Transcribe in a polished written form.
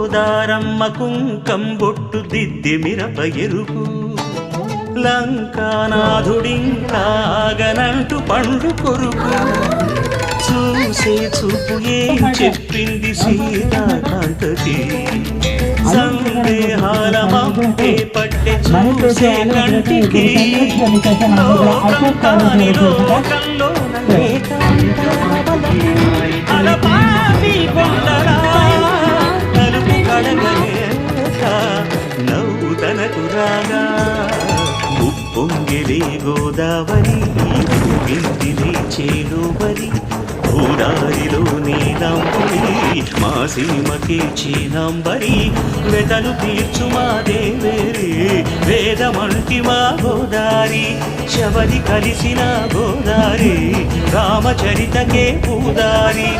గోదారమ్మ కుంకం బొట్టు దిద్ది మిరప ఎరుపు లంకానాథుడింకాగనంటూ పండు కొరుకు చూసే చూపు ఏం చెప్పింది సీతాకాంతకి సందేహాల మబ్బే పట్టె చూసే కంటికి లోకం కాని లోకంలో అలపాటి కొండలా తలుపు కడగలేక నవ్వు తనకు రాగా ఉప్పొంగిలే గోదావరి ఊగిందిలే చేలోవరి ఊరారిలో నీలాంబరి మా సీమకి చీనాంబరి వెతలు తీర్చు మా దేవేరి వేదమంటి మా గోదారి శబరి కలిసిన గోదారి రామచరితకే పూదారి